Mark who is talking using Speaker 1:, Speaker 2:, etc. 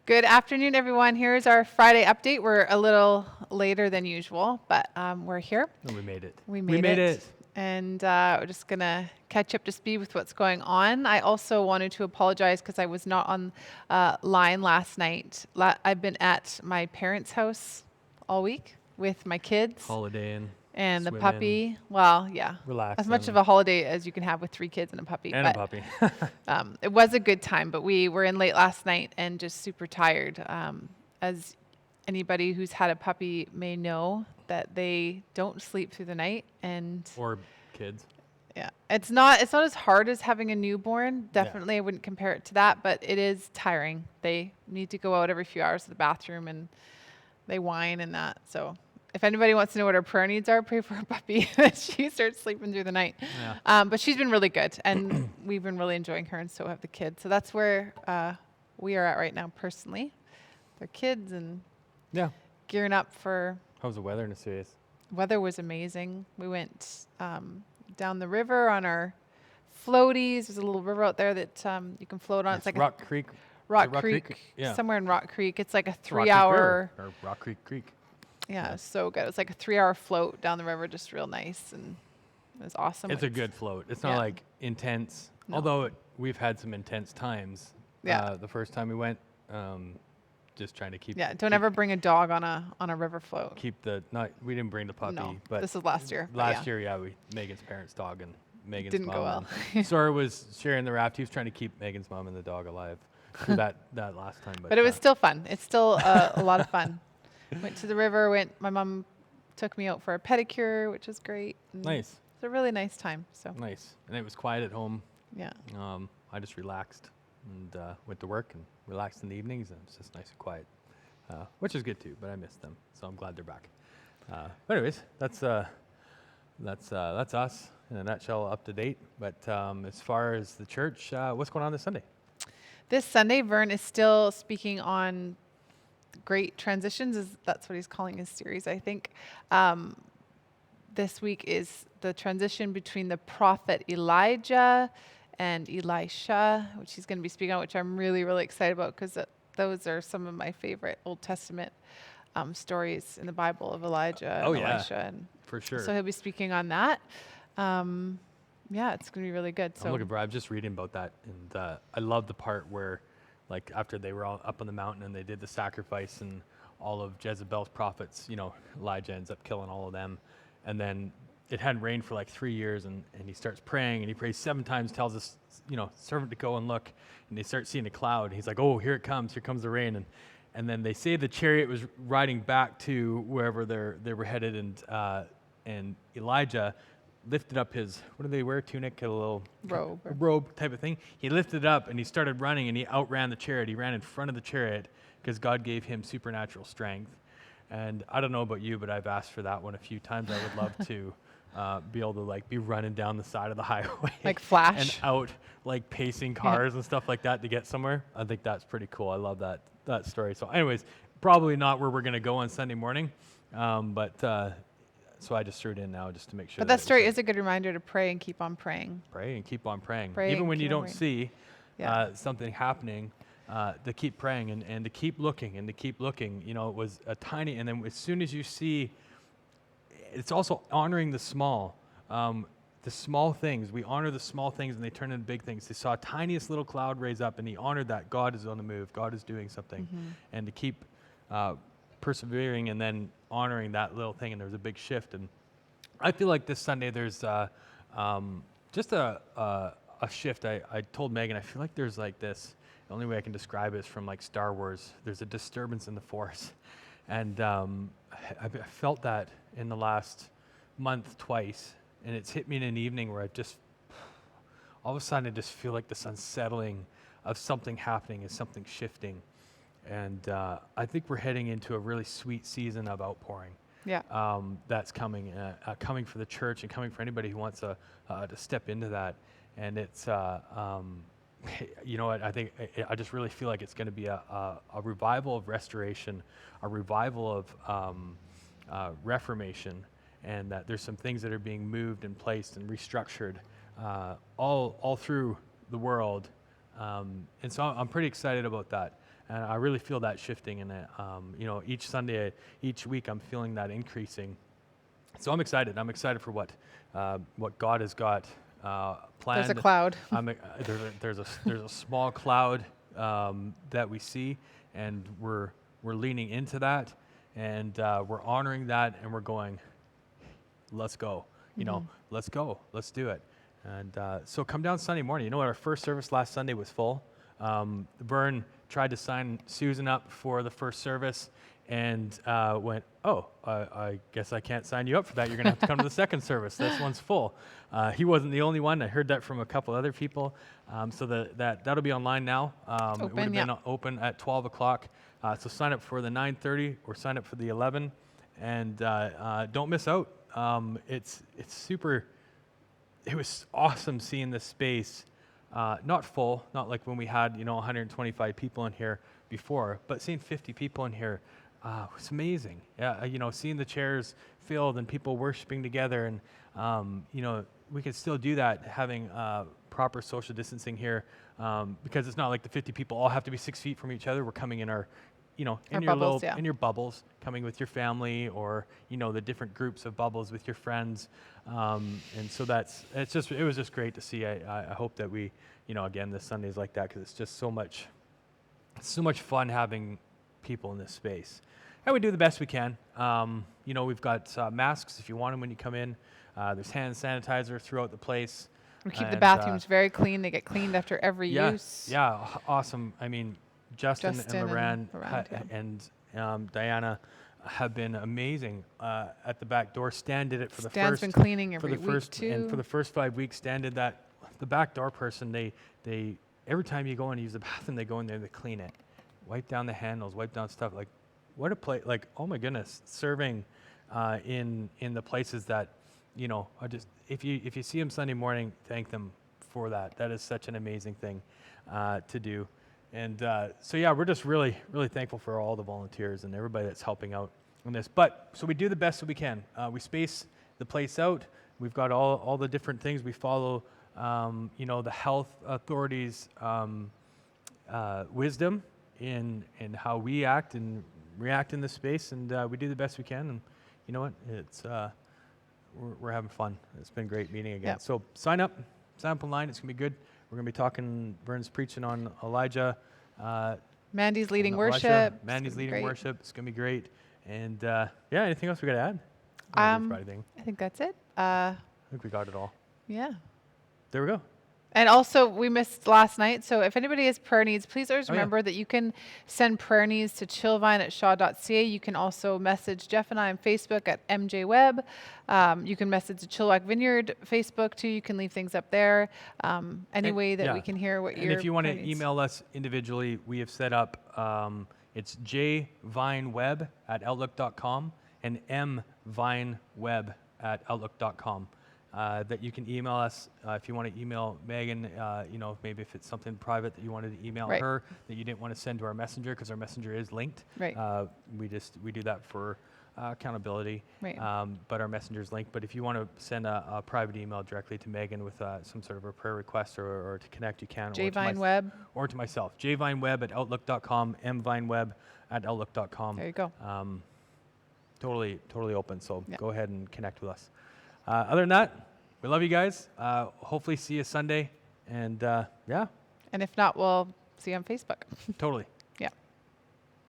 Speaker 1: Good afternoon, everyone. Here's our Friday update. We're a little later than usual, but we're here.
Speaker 2: And we made it.
Speaker 1: We
Speaker 2: We
Speaker 1: made
Speaker 2: made
Speaker 1: it.
Speaker 2: it.
Speaker 1: And we're just going to catch up to speed with what's going on. I also wanted to apologize because I was not on line last night. I've been at my parents' house all week with my kids
Speaker 2: Holidaying,
Speaker 1: and the
Speaker 2: swimming,
Speaker 1: puppy. Well, yeah. As much of
Speaker 2: relaxing,
Speaker 1: a holiday as you can have with 3 kids and a puppy.
Speaker 2: and a
Speaker 1: But
Speaker 2: puppy.
Speaker 1: it was a good time, but we were in late last night and just super tired. As anybody who's had a puppy may know, that they don't sleep through the night, and
Speaker 2: Or kids.
Speaker 1: yeah, it's not as hard as having a newborn.
Speaker 2: Yeah.
Speaker 1: Definitely, I wouldn't compare it to that, but it is tiring. They need to go out every few hours to the bathroom, and they whine and that. So if anybody wants to know what her prayer needs are, pray for a puppy that she starts sleeping through the night.
Speaker 2: Yeah.
Speaker 1: But she's been really good, and we've been really enjoying her, and so have the kids. So that's where we are at right now personally. Their kids and
Speaker 2: Yeah.
Speaker 1: gearing up for
Speaker 2: How's the weather in the Suez?
Speaker 1: weather was amazing. We went down the river on our floaties. There's a little river out there that you can float on. It's like
Speaker 2: Rock Creek.
Speaker 1: Rock
Speaker 2: Rock
Speaker 1: Creek,
Speaker 2: Creek? Yeah.
Speaker 1: somewhere in Rock Creek. It's like a
Speaker 2: Rock Creek
Speaker 1: 3-hour.
Speaker 2: River, or Rock Creek.
Speaker 1: Yeah,
Speaker 2: Yeah.
Speaker 1: so good. It's like a 3-hour float down the river, just real nice, and it was awesome.
Speaker 2: It's a good float. It's not
Speaker 1: Yeah.
Speaker 2: like intense.
Speaker 1: No.
Speaker 2: Although we've had some intense times.
Speaker 1: Yeah.
Speaker 2: The first time we went, just trying to keep.
Speaker 1: Yeah, don't ever bring a dog on a river float.
Speaker 2: Keep the not. We didn't bring the puppy,
Speaker 1: No,
Speaker 2: but
Speaker 1: this was last year. but
Speaker 2: last
Speaker 1: yeah.
Speaker 2: year, yeah, Megan's parents' dog and Megan's
Speaker 1: Didn't
Speaker 2: mom.
Speaker 1: go well.
Speaker 2: and Sora was sharing the raft. He was trying to keep Megan's mom and the dog alive through that last time.
Speaker 1: But it was still fun. It's still a lot of fun. Went to the river. My mom took me out for a pedicure, which was great. and
Speaker 2: nice,
Speaker 1: It's a really nice time. So
Speaker 2: nice, and it was quiet at home.
Speaker 1: yeah,
Speaker 2: I just relaxed and went to work and relaxed in the evenings, and it's just nice and quiet, which is good too. But I missed them, so I'm glad they're back. But anyways, that's us in a nutshell, up to date. But as far as the church, what's going on this Sunday?
Speaker 1: this Sunday, Vern is still speaking on great transitions. That's what he's calling his series, I think. This week is the transition between the prophet Elijah and Elisha, which he's going to be speaking on, which I'm really, really excited about because those are some of my favorite Old Testament stories in the Bible of Elijah
Speaker 2: Oh,
Speaker 1: and
Speaker 2: yeah.
Speaker 1: Elisha. And
Speaker 2: For sure.
Speaker 1: so he'll be speaking on that. Yeah, it's going to be really good. So
Speaker 2: I'm looking for. I'm just reading about that, and I love the part where, like, after they were all up on the mountain and they did the sacrifice, and all of Jezebel's prophets, Elijah ends up killing all of them, and then it hadn't rained for like 3 years, and he starts praying, and he prays 7 times, tells his servant to go and look, and they start seeing a cloud. He's like, oh, here comes the rain, and then they say the chariot was riding back to wherever they were headed, and Elijah lifted up his, what do they wear, tunic, a little
Speaker 1: robe.
Speaker 2: a robe type of thing. He lifted it up and he started running, and he outran the chariot. He ran in front of the chariot because God gave him supernatural strength. And I don't know about you, but I've asked for that one a few times. I would love to be able to be running down the side of the highway,
Speaker 1: Like Flash.
Speaker 2: and out pacing cars and stuff like that to get somewhere. I think that's pretty cool. I love that story. So anyways, probably not where we're going to go on Sunday morning, but so I just threw it in now just to make sure.
Speaker 1: But that
Speaker 2: it was
Speaker 1: story
Speaker 2: a-
Speaker 1: is a good reminder to pray and keep on praying.
Speaker 2: Pray and keep on praying.
Speaker 1: Pray
Speaker 2: Even
Speaker 1: and
Speaker 2: when you
Speaker 1: keep on
Speaker 2: don't
Speaker 1: praying.
Speaker 2: see
Speaker 1: Yeah.
Speaker 2: something happening, to keep praying and to keep looking and to keep looking. It was a tiny, and then as soon as you see, it's also honoring the small things. We honor the small things, and they turn into big things. They saw tiniest little cloud raise up, and he honored that God is on the move. God is doing something, and to keep persevering and then honoring that little thing. And there was a big shift, and I feel like this Sunday there's just a shift. I told Megan, I feel like there's this. The only way I can describe it is from Star Wars. There's a disturbance in the Force, and I felt that in the last month twice, and it's hit me in an evening where all of a sudden I just feel like this unsettling of something happening and something shifting, and I think we're heading into a really sweet season of outpouring.
Speaker 1: Yeah.
Speaker 2: That's coming for the church and coming for anybody who wants to step into that. And it's, you know what, I think I just really feel like it's going to be a revival of restoration, a revival of reformation, and that there's some things that are being moved and placed and restructured all through the world. And so I'm pretty excited about that. And I really feel that shifting, and each Sunday, each week, I'm feeling that increasing. So I'm excited. I'm excited for what God has got planned.
Speaker 1: There's a cloud.
Speaker 2: There's a small cloud that we see, and we're leaning into that, and we're honoring that, and we're going, let's go. Let's go. Let's do it. And so come down Sunday morning. You know what? Our first service last Sunday was full. Vern tried to sign Susan up for the first service and went, I guess I can't sign you up for that. You're going to have to come to the second service. This one's full. He wasn't the only one. I heard that from a couple other people. So that'll be online now. It would have been open at 12 o'clock. So sign up for the 9:30 or sign up for the 11. And don't miss out. It's super. It was awesome seeing this space. Not full, not like when we had 125 people in here before, but seeing 50 people in here was amazing. Yeah, seeing the chairs filled and people worshiping together, and we could still do that having proper social distancing here, because it's not like the 50 people all have to be 6 feet from each other. We're coming in our in your
Speaker 1: bubbles,
Speaker 2: in your bubbles, coming with your family, or the different groups of bubbles with your friends, and so it was just great to see. I hope that we again this Sunday's like that, because it's just so much fun having people in this space, and we do the best we can. We've got masks if you want them when you come in. There's hand sanitizer throughout the place.
Speaker 1: We keep the bathrooms very clean. They get cleaned after every use.
Speaker 2: Yeah, awesome. I mean, Justin and Loran and Diana have been amazing at the back door. Stan did it for
Speaker 1: Stan's been cleaning every week too.
Speaker 2: And for the first 5 weeks, Stan did that. The back door person, they every time you go in and use the bathroom, they go in there, they clean it, wipe down the handles, wipe down stuff. Like, what a place! Like, oh my goodness, serving in the places that are just. If you see them Sunday morning, thank them for that. That is such an amazing thing to do. And so we're just really, really thankful for all the volunteers and everybody that's helping out on this. But so we do the best that we can. We space the place out. We've got all the different things. We follow, the health authorities' wisdom in how we act and react in this space. And we do the best we can. And you know what? It's we're having fun. It's been great meeting again.
Speaker 1: Yep.
Speaker 2: So sign up online. It's gonna be good. We're going to be talking, Vern's preaching on Elijah.
Speaker 1: Mandy's leading worship.
Speaker 2: Mandy's leading worship. It's going to be great. And anything else we got to add?
Speaker 1: I think that's it.
Speaker 2: I think we got it all.
Speaker 1: Yeah.
Speaker 2: There we go.
Speaker 1: And also, we missed last night, so if anybody has prayer needs, please always remember that you can send prayer needs to chilvine@shaw.ca. You can also message Jeff and I on Facebook at MJWeb. You can message the Chilliwack Vineyard Facebook too. You can leave things up there. Any way that we can hear what you're.
Speaker 2: And if you want to email us individually, we have set up, it's jvineweb@outlook.com and mvineweb@outlook.com. That you can email us if you want to email Megan, maybe if it's something private that you wanted to email her that you didn't want to send to our messenger, because our messenger is linked.
Speaker 1: Right.
Speaker 2: We do that for accountability.
Speaker 1: Right.
Speaker 2: But our messenger is linked. But if you want to send a private email directly to Megan with some sort of a prayer request or to connect, you can.
Speaker 1: jvineweb.
Speaker 2: Or to myself. jvineweb@outlook.com, mvineweb@outlook.com.
Speaker 1: There you go.
Speaker 2: Totally open. So go ahead and connect with us. Other than that, we love you guys. Hopefully see you Sunday. And
Speaker 1: And if not, we'll see you on Facebook.
Speaker 2: Totally.